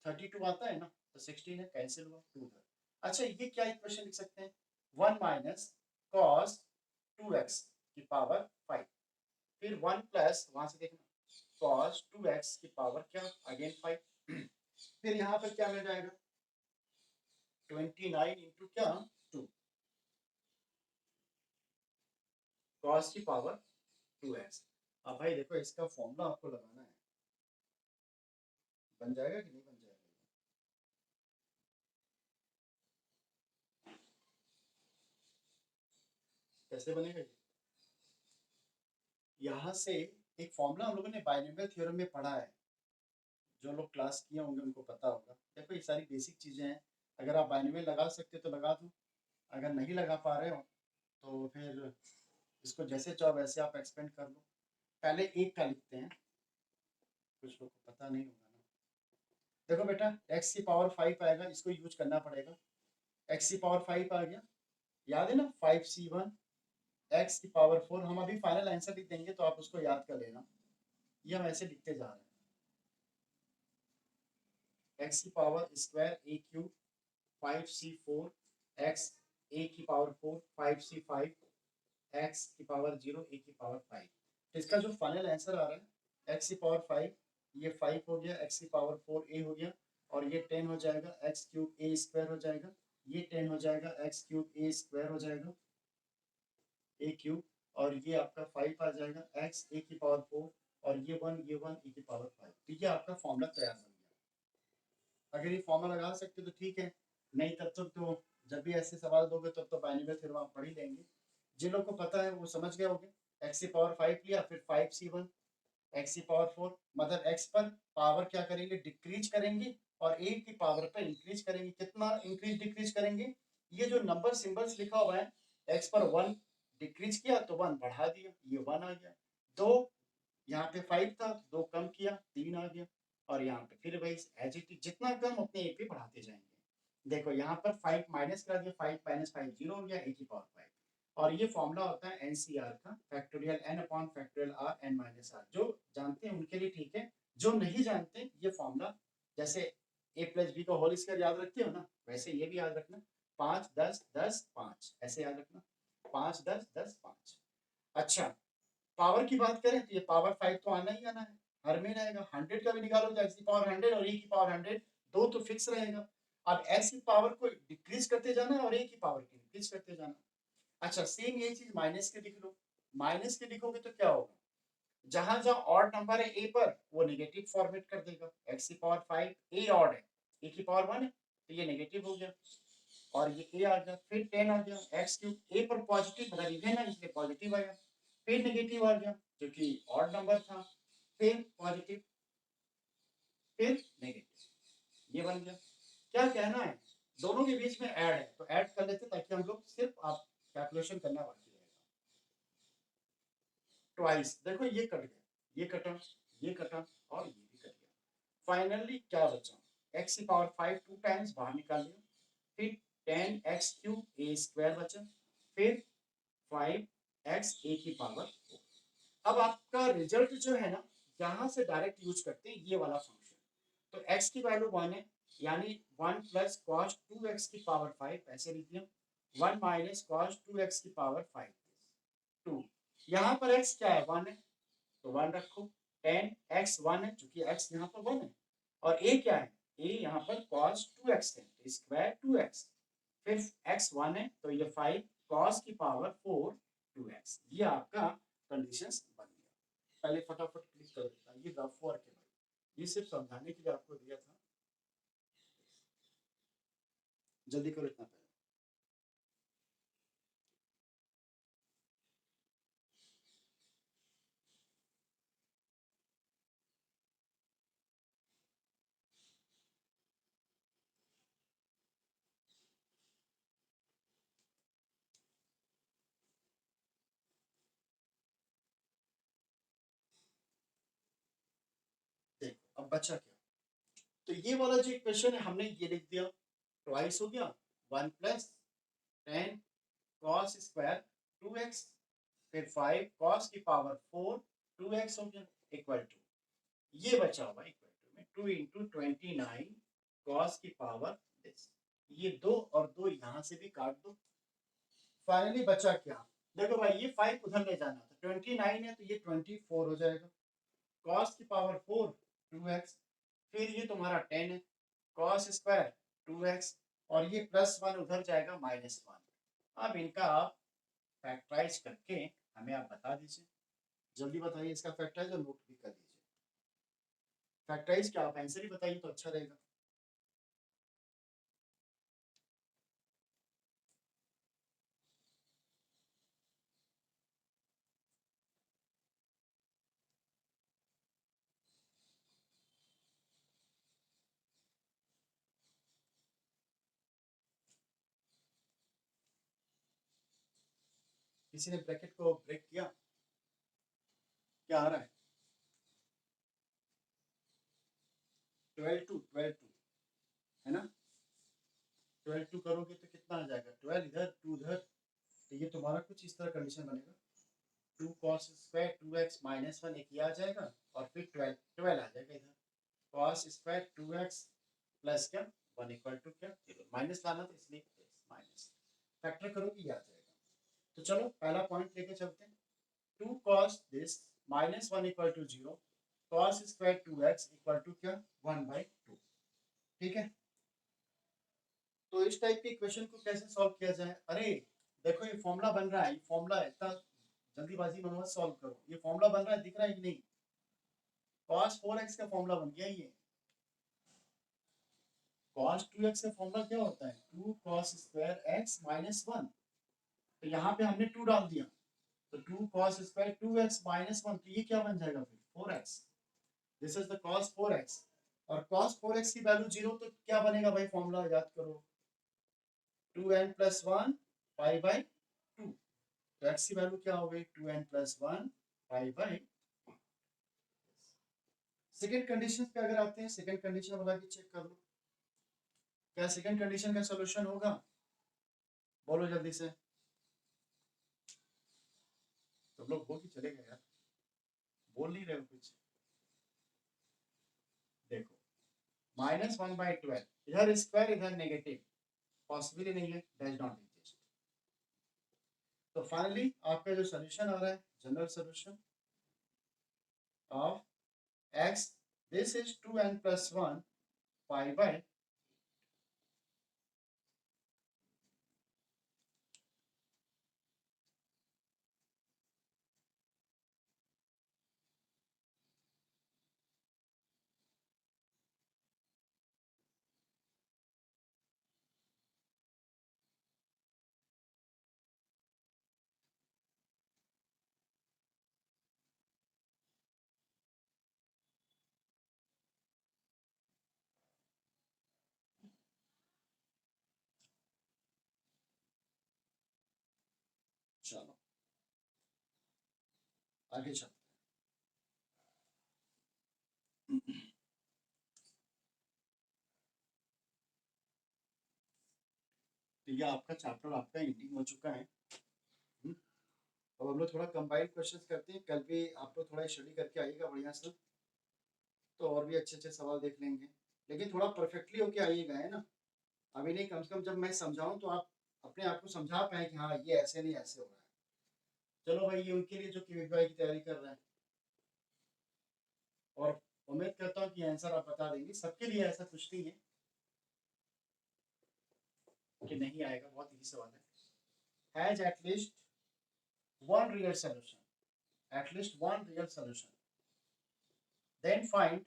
32 आता है ना, तो 16 है, कैंसिल हुआ 2 उधर। अच्छा, ये क्या इक्वेशन लिख सकते हैं, 1 माइनस कॉस 2x की पावर 5, फिर 1 प्लस वहां से देखना cos 2x की पावर क्या, अगेन 5 फिर यहाँ पर क्या मिल जाएगा, 29 इंटू क्या, 2 cos की पावर 2x। अब भाई देखो इसका फॉर्मूला आपको लगाना है, बन जाएगा कि नहीं बन जाएगा? कैसे बनेगा ये? यहाँ से एक फॉर्मूला हम लोगों ने बाइनोमियल थ्योरम में पढ़ा है, जो लोग क्लास किए होंगे उनको पता होगा। देखो ये सारी बेसिक चीज़ें हैं, अगर आप बाइनोमियल लगा सकते तो लगा दो, अगर नहीं लगा पा रहे हो तो फिर इसको जैसे चाहो वैसे आप एक्सपेंड कर लो। पहले एक का लिखते हैं, कुछ लोग को पता नहीं होगा ना। देखो बेटा x की पावर 5 आएगा, इसको यूज करना पड़ेगा। x की पावर 5 आ गया, याद है ना 5c1 x की पावर 4। हम अभी फाइनल आंसर लिख देंगे तो आप उसको याद कर लेना, ये हम ऐसे लिखते जा रहे हैं। x की power square a cube 5c4 x a की पावर 4 5c5 x की पावर 0 a की पावर 5। तो इसका जो फाइनल आंसर आ रहा है x की पावर 5, ये 5 हो गया, x की पावर 4 a हो गया, और ये 10 हो जाएगा, x क्यूब a स्क्वायर हो जाएगा, ये 10 हो जाएगा, x क्यूब a स्क्वायर हो जाएगा a क्यूब, और ये आपका 5 आ जाएगा x a की पावर 4, और ये 1 a की पावर 5। तो ये आपका फॉर्मूला तैयार बन गया। अगर ये फॉर्मूला लगा सकते तो ठीक है, नहीं तब तक तो जब भी ऐसे सवाल दोगे तब तो बाइनोमियल थ्योरम आप पढ़ ही लेंगे। जिन लोग को पता है वो समझ गए होंगे। x की पावर 5 लिया, फिर 5c1 x की पावर 4, मतलब x पर पावर क्या करेंगे, डिक्रीज करेंगे, और a की पावर पर इंक्रीज करेंगे। कितना इंक्रीज डिक्रीज करेंगे, ये जो नंबर सिंबल्स लिखा हुआ है, x पर 1 डिक्रीज किया तो 1 बढ़ा दिया, ये 1 आ गया। 2 यहाँ पे 5 था, 2 कम किया 3 आ गया, और यहाँ पे फिर वही एज इट इज, जितना कम अपने a पे बढ़ाते जाएंगे। देखो यहाँ पर 5 माइनस करा दिया, 5 माइनस 5 0 हो गया, a की पावर 5। और ये फॉर्मूला होता है एनसीआर का, factorial n upon factorial r n minus r। जो जानते हैं उनके लिए ठीक है, जो नहीं जानते ये फॉर्मूला, जैसे a प्लस बी का होल स्क्वायर याद रखते हो ना, वैसे ये भी याद रखना, 5 10 10 5 ऐसे याद रखना, 5 10 10 5। अच्छा, पावर की बात करें तो ये पावर 5 तो आना ही आना है, हर में रहेगा। 100 का भी निकालो तो x की पावर 100 और a की पावर 100, दो तो फिक्स रहेगा। अब x की पावर को डिक्रीज करते जाना और a की पावर को इंक्रीज करते जाना। अच्छा, सेम ये चीज माइनस के लिख लो। माइनस के लिखोगे तो क्या होगा, जहां जहां ऑड नंबर है ए पर वो नेगेटिव फॉर्मेट कर देगा। x की पावर 5 ए ऑड है, a की पावर 1 है तो ये नेगेटिव हो गया, और ये a आ गया, फिर 10 आ गया, x क्यूब a पर पॉजिटिव मतलब इवन है इसलिए पॉजिटिव आया, फिर नेगेटिव आ गया क्योंकि ऑड नंबर था, फिर पॉजिटिव, फिर नेगेटिव, ये बन गया। क्या कहना है, दोनों के बीच में ऐड है तो ऐड कर लेते ताकि हम लोग सिर्फ आप कैलकुलेशन करना बाकी रहेगा। ट्वाइस, देखो ये कट गया, ये कटा, ये कटा, और ये भी कट गया। फाइनली क्या बचा, x की पावर 5 टू टाइम्स बाहर निकाल लिया, फिर 10x क्यूब a स्क्वायर बचा, फिर 5x a की पावर 4। अब आपका रिजल्ट जो है ना, यहाँ से डायरेक्ट यूज करते हैं ये वाला फंक्शन। तो x की वैल्यू 1 है, यानी 1 प्लस कॉस 2x की पावर 5 ऐसे लिख दिया, 1 माइनस कॉस 2x की पावर 5 2। यहाँ पर x क्या है, 1 है तो 1 रखो, 10x 1 है चूंकि x यहाँ पर 1 है, और a क्या है, a यहाँ पर cos 2x है तो स्क्वायर 2x, फिर x 1 है तो ये 5 cos की पावर 4 2x। ये आपका कंडीशंस बन गया। पहले फटाफट क्लिक कर देता, ये रफ वर्क है भाई, ये सिर्फ समझाने के लिए आपको दिया था, जल्दी करो इतना पहले। देखो अब बचा क्या, तो ये वाला जो इक्वेशन है हमने ये लिख दिया, ट्वाइस हो गया, 1 प्लस 10 cos स्क्वायर 2x, फिर 5 cos की पावर 4 2x हो गया, इक्वल टू ये बचा हुआ इक्वल टू में 2 इंटू 29 cos की पावर दिस। ये दो और दो यहाँ से भी काट दो। फाइनली बचा क्या, देखो भाई ये 5 उधर ले जाना था, 29 है तो ये 24 हो जाएगा, cos की पावर 4 2x, फिर ये तुम्हारा 10 है, cos स्क्वायर 2x, और ये प्लस 1 उधर जाएगा -1। अब इनका आप फैक्टराइज करके हमें आप बता दीजिए। जल्दी बताइए इसका फैक्टराइज और नोट भी कर लीजिए। फैक्टराइज क्या, आप आंसर ही बताइए तो अच्छा रहेगा। किसी ने ब्रैकेट को ब्रेक किया? क्या आ रहा है? 12 2 है ना? 12 2 करोगे तो कितना आ जाएगा? 12 इधर 2 उधर, तो ये तुम्हारा कुछ इस तरह कंडीशन बनेगा। 2 cos² 2x - 1 एक ये आ जाएगा, और फिर 12 12 आ जाएगा इधर। cos² 2x प्लस क्या 1 इक्वल टू क्या 0, माइनस लाना तो इसलिए माइनस, फैक्टर करोगे ये आ जाएगा। तो चलो पहला पॉइंट लेके चलते हैं। 2 cos this -1 equal to 0, cos² 2x equal to क्या 1/2। ठीक है, तो इस टाइप के इक्वेशन को कैसे सॉल्व किया जाए? अरे देखो ये फॉर्मूला बन रहा है, ये फॉर्मूला है, इतना जल्दीबाजी में मत सॉल्व करो, ये फॉर्मूला बन रहा है, दिख रहा है कि नहीं? cos 4x का फॉर्मूला बन गया ये। cos 2x का फॉर्मूला क्या होता है? 2 cos² x - 1, तो यहाँ पे हमने 2 डाल दिया, तो 2 cos² 2x - 1, तो ये क्या बन जाएगा फिर 4x। This is the cos 4x, और cos 4x की वैल्यू 0, तो क्या बनेगा भाई फॉर्मूला याद करो, 2n + 1 π/2। तो x की वैल्यू क्या हो गई 2n + 1 π/। सेकंड कंडीशन पे अगर आते हैं, सेकंड कंडीशन वाला भी चेक कर लो, क्या सेकंड कंडीशन का सॉल्यूशन होगा? बोलो जल्दी से, सब लोग बोल के चले गए यार, बोल नहीं रहे हो कुछ। देखो -1/12, इधर स्क्वायर इधर नेगेटिव, पॉसिबल ही नहीं है, डज नॉट एग्जिस्ट। तो फाइनली आपका जो सॉल्यूशन आ रहा है, general solution of x, this is 2n + 1 π/। चलो आगे चलते हैं। तो ये आपका चैप्टर आपका एंडिंग हो चुका है। अब हम लोग थोड़ा कंबाइंड क्वेश्चंस करते हैं, कल भी आप लोग थोड़ा स्टडी करके आइएगा बढ़िया से, तो और भी अच्छे अच्छे सवाल देख लेंगे, लेकिन थोड़ा परफेक्टली होके आइएगा, है ना? अभी नहीं, कम से कम जब मैं समझाऊं तो आप अपने आप को समझा पाए कि हाँ ये ऐसे नहीं ऐसे हो रहा है। चलो भाई, ये उनके लिए जो KVY की तैयारी कर रहे हैं, और उम्मीद करता हूँ कि आंसर आप बता देंगे। सबके लिए ऐसा कुछ नहीं है कि नहीं आएगा, बहुत इजी सवाल है। Has at least one real solution, at least one real solution, then find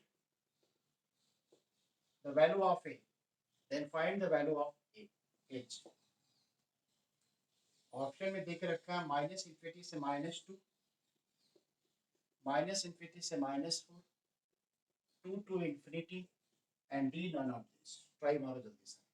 the value of A, then find the value of H. Option में देख रखा है -∞ से -2, -∞ से -4, 2 to infinity, and D none of this। Try मारो जल्दी से।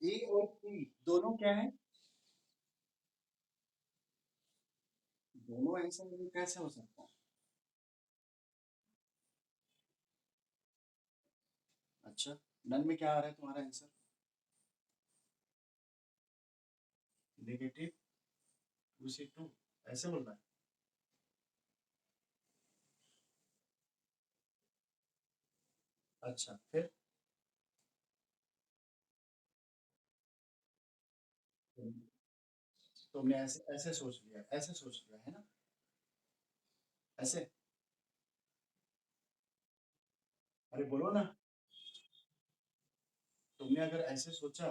ए और टी दोनों क्या है? दोनों आंसर कैसे हो सकता है? अच्छा, नन में क्या आ रहा है तुम्हारा आंसर? -2C2 ऐसे बोल रहा है? अच्छा फिर तुमने ऐसे ऐसे सोच लिया, ऐसे सोच लिया है ना? ऐसे, अरे बोलो ना। तुमने अगर ऐसे सोचा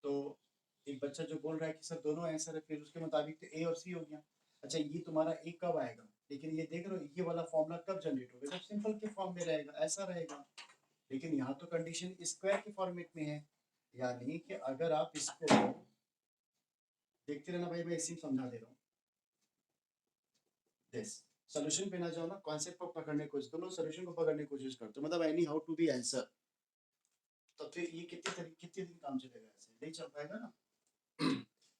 तो एक बच्चा जो बोल रहा है कि सर दोनों आंसर है, फिर उसके मुताबिक तो ए और सी हो गया। अच्छा ये तुम्हारा ए कब आएगा? लेकिन ये देख रहे हो ये वाला फॉर्मूला कब जनरेट होगा? जब सिंपल के फॉर्म में रहेगा, ऐसा रहेगा। लेकिन यहाँ तो कंडीशन स्क्वायर के फॉर्मेट में है, यानी कि अगर आप इसको देखते रहना भाई, मैं इसी में समझा दे रहा हूँ। दिस सोल्यूशन पे ना जाओ ना, कॉन्सेप्ट को पकड़ने की कोशिश करो, सोल्यूशन को पकड़ने की कोशिश करते हो, मतलब any how to be answer. तो फिर ये कितने दिन काम चलेगा? ऐसे नहीं चल पाएगा ना।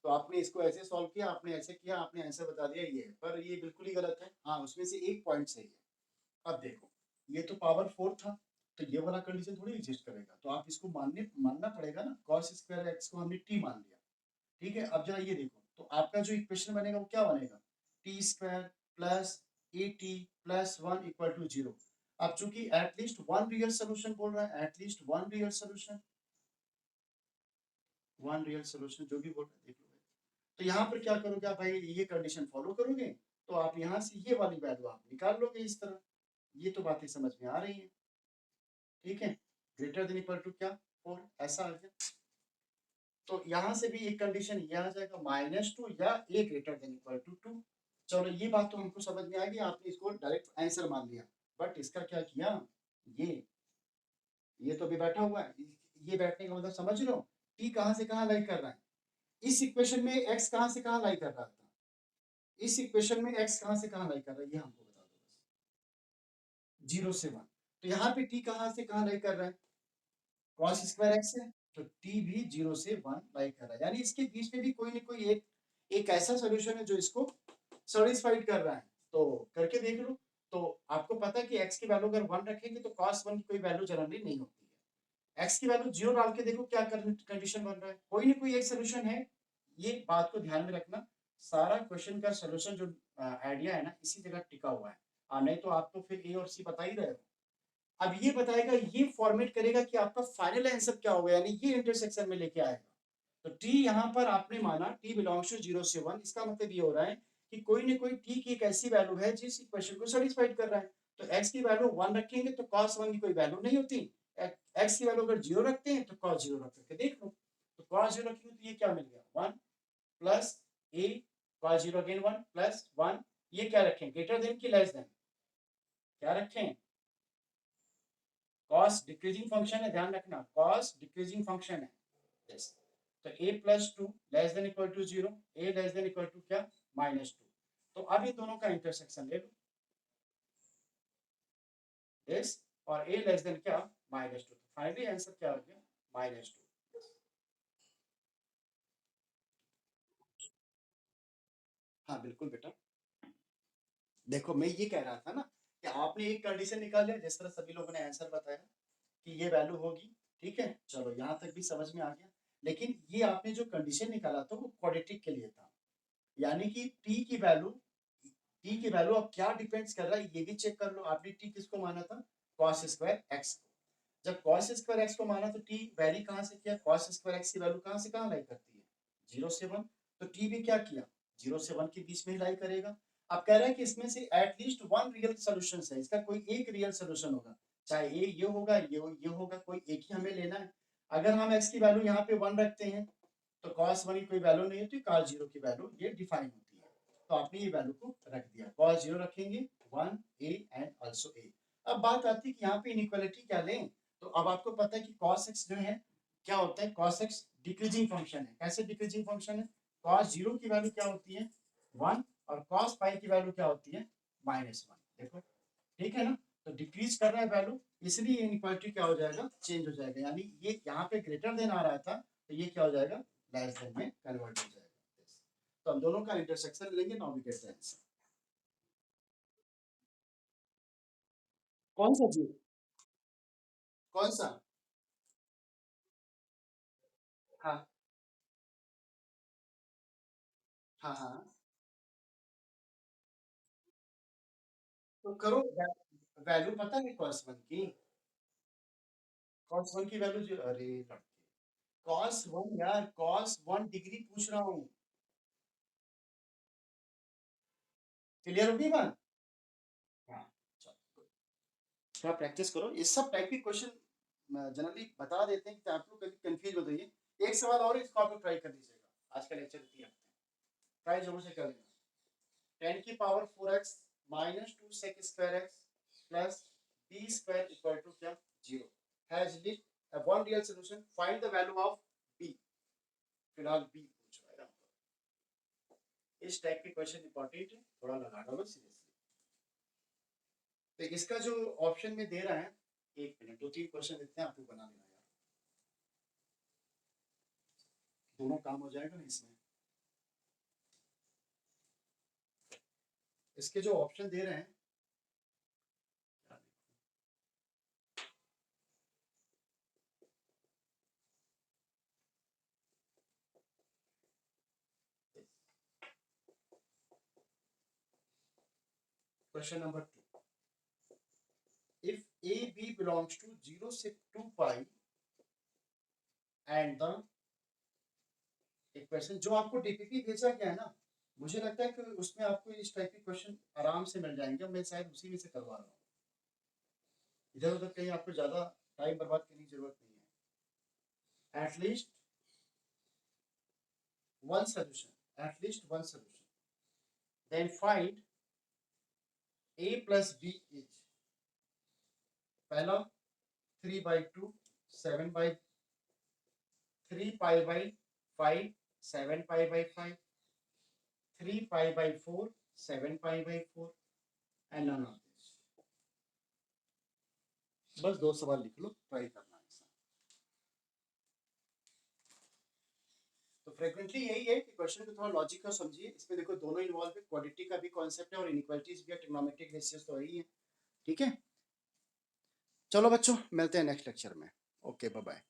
तो आपने इसको ऐसे सॉल्व किया, आपने ऐसे किया, आपने आंसर बता दिया ये है, पर ये बिल्कुल ही गलत है। हाँ उसमें से एक पॉइंट सही है। अब देखो, ये तो पावर 4 था, तो ये वाला कंडीशन थोड़ी एग्जिस्ट करेगा, तो आप इसको मानना पड़ेगा ना। cos स्क्वायर एक्स को हमने टी मान लिया, ठीक है। अब जरा ये देखो, तो आपका जो इक्वेशन बनेगा वो क्या बनेगा? T square plus A T plus one equal to zero. अब चूंकि एटलीस्ट वन रियल सोल्यूशन बोल रहा है, at least one real solution, one real solution जो भी बोल रहा है देख लो भाई। तो यहाँ पर क्या करोगे आप भाई, ये कंडीशन फॉलो करोगे तो आप यहाँ से ये वाली वैल्यू आप निकाल लोगे इस तरह। ये तो बातें समझ में आ रही है, ठीक है। ग्रेटर देन इक्वल टू क्या? 4, ऐसा आ गया। तो यहाँ से भी एक कंडीशन ये आ जाएगा -2 या ए ग्रेटर देन इक्वल टू 2। चलो ये बात तो हमको समझ में आ गई, आपने इसको डायरेक्ट आंसर मान लिया। बट इसका क्या किया, ये ये तो अभी बैठा हुआ है। ये बैठने का मतलब समझ लो, टी कहाँ से कहाँ लाई कर रहा है। इस इक्वेशन में एक्स कहाँ से कहाँ लाई कर रहा था, इस इक्वेशन में एक्स कहाँ से कहाँ लाई कर रहा है, ये हमको बता दो बस। 0 से 1। तो यहाँ पे टी कहाँ से कहाँ लाई कर रहा है? cos स्क्वायर एक्स है, तो टी भी 0 से 1 लाई कर रहा है, यानी इसके बीच में भी कोई ना कोई एक ऐसा सोल्यूशन है जो इसको सेटिस्फाइड कर रहा है। तो करके देख लो। तो आपको पता है कि x की वैल्यू अगर 1 रखेंगे तो cos 1 की कोई वैल्यू जनरली नहीं होती है। x की वैल्यू 0 डाल के देखो क्या कंडीशन बन रहा है, कोई ना कोई एक सोल्यूशन है। ये बात को ध्यान में रखना, सारा क्वेश्चन का सोल्यूशन जो आइडिया है ना इसी जगह टिका हुआ है। नहीं तो आप तो फिर ए और सी बता ही रहे हो। अब ये बताएगा, ये फॉर्मेट करेगा कि आपका फाइनल आंसर क्या होगा, यानी ये इंटरसेक्शन में लेके आएगा। तो टी यहाँ पर आपने माना टी बिलोंग्स टू 0 से 1, इसका मतलब ये हो रहा है कि कोई ना कोई टी की एक ऐसी वैल्यू है जिस इक्वेशन को सेटिस्फाइड कर रहा है। तो x की वैल्यू 1 रखेंगे तो cos 1 की कोई वैल्यू नहीं होती। x की वैल्यू अगर 0 रखते हैं तो cos 0 रख करके देख लो। तो cos 0 रखेंगे तो ये क्या मिल गया, 1 प्लस a cos 0 अगेन 1 प्लस 1। ये क्या रखें, ग्रेटर देन की लेस देन? क्या रखें? कॉस डिक्रीजिंग फंक्शन है, ध्यान रखना कॉस डिक्रीजिंग फंक्शन है। यस। तो a plus two less than equal to 0, a less than equal to क्या, -2। तो अब ये दोनों का इंटरसेक्शन ले लो, दिस और a लेस देन क्या, -2। तो फाइनली आंसर क्या हो गया, -2। हाँ बिल्कुल बेटा। देखो मैं ये कह रहा था ना कि आपने एक कंडीशन निकाल लिया, जिस तरह सभी लोगों ने आंसर बताया कि ये वैल्यू होगी, ठीक है, चलो यहाँ तक भी समझ में आ गया। लेकिन ये आपने जो कंडीशन निकाला था वो क्वाड्रेटिक के लिए था, यानी कि टी की वैल्यू अब क्या डिपेंड्स कर रहा है ये भी चेक कर लो। आपने टी किसको माना था, cos स्क्वायर एक्स को। जब cos स्क्वायर एक्स को माना तो टी वैरी कहाँ से किया, cos स्क्वायर एक्स की वैल्यू कहाँ से कहाँ लाई करती है, 0 से 1। तो टी भी क्या किया, 0 से 1 के बीच में ही लाई करेगा। अब कह रहा है कि इसमें से एटलीस्ट वन रियल सोल्यूशन है, इसका कोई एक रियल सोल्यूशन होगा, चाहे ये होगा ये होगा, कोई एक ही हमें लेना है। अगर हम एक्स की वैल्यू यहाँ पे 1 रखते हैं तो cos 1 की कोई वैल्यू नहीं होती, cos 0 की वैल्यू ये डिफाइन होती है। तो आपने ये वैल्यू को रख दिया, cos 0 रखेंगे 1 a एंड आल्सो a। अब बात आती है कि यहाँ पे इनइक्वालिटी क्या लें। तो अब आपको पता है कि cos x जो है क्या होता है, cos x डिक्रीजिंग फंक्शन है। कैसे डिक्रीजिंग फंक्शन है, cos 0 की वैल्यू क्या होती है 1 और cos पाई की वैल्यू क्या होती है -1। देखो ठीक है ना। तो डिक्रीज कर रहा है वैल्यू, इसलिए इनइक्वालिटी क्या हो जाएगा, चेंज हो जाएगा, यानी ये यहाँ पे ग्रेटर देन आ रहा था तो ये क्या हो जाएगा, लेस देन में कन्वर्ट हो जाएगा। तो हम दोनों का इंटरसेक्शन लेंगे, now we get the answer. कौन सा जी, कौन सा? हाँ हाँ हाँ, तो करो। वैल्यू पता है कॉस वन की, कॉस वन की वैल्यू जो, अरे लड़के, कॉस वन यार, कॉस वन डिग्री पूछ रहा हूँ। क्लियर होगी बात? हाँ, चलो थोड़ा प्रैक्टिस करो, ये सब टाइप के क्वेश्चन जनरली बता देते हैं कि आप लोग कभी कंफ्यूज हो जाइए। एक सवाल और इसको आप लोग ट्राई कर लीजिएगा, आज का लेक्चर दिया ट्राई जरूर से कर लेना। 10 की power 4x minus 2 sec² x plus b square equal to क्या, 0 has leave one real solution, find the value of b। फिलहाल b पूछ रहा है हमको। इस टाइप के क्वेश्चन इंपॉर्टेंट है, थोड़ा लगा लो सीरियसली। तो इसका जो ऑप्शन में दे रहा है, एक मिनट, दो तीन क्वेश्चन देते हैं, आपको बना लेना यार, दोनों काम हो जाएगा ना इसमें। इसके जो ऑप्शन दे रहे हैं, question number 2, if AB belongs to 0 से 2 pi and the इक्वेशन जो आपको डीपीपी भेजा गया है ना, मुझे लगता है कि उसमें आपको इस टाइप के क्वेश्चन आराम से मिल जाएंगे, मैं शायद उसी में से करवा रहा हूँ, इधर उधर कहीं आपको ज्यादा टाइम बर्बाद करने की जरूरत नहीं है। At least one solution, at least one solution, then find a plus b is, पहला 3/2, 7/3, pi, 7 pi, 3 pi, 7 pi and none of this. बस दो सवाल लिख लो, ट्राई करना है। तो फ्रिक्वेंटली यही है कि क्वेश्चन को थोड़ा लॉजिक का समझिए, इसमें देखो दोनों इन्वॉल्व है, क्वाड्रेटिक का भी कॉन्सेप्ट है और इनइक्वालिटीज भी है, ट्रिग्नोमेट्रिक रेशियोज तो वही है। ठीक है, चलो बच्चों मिलते हैं नेक्स्ट लेक्चर में। Okay bye bye.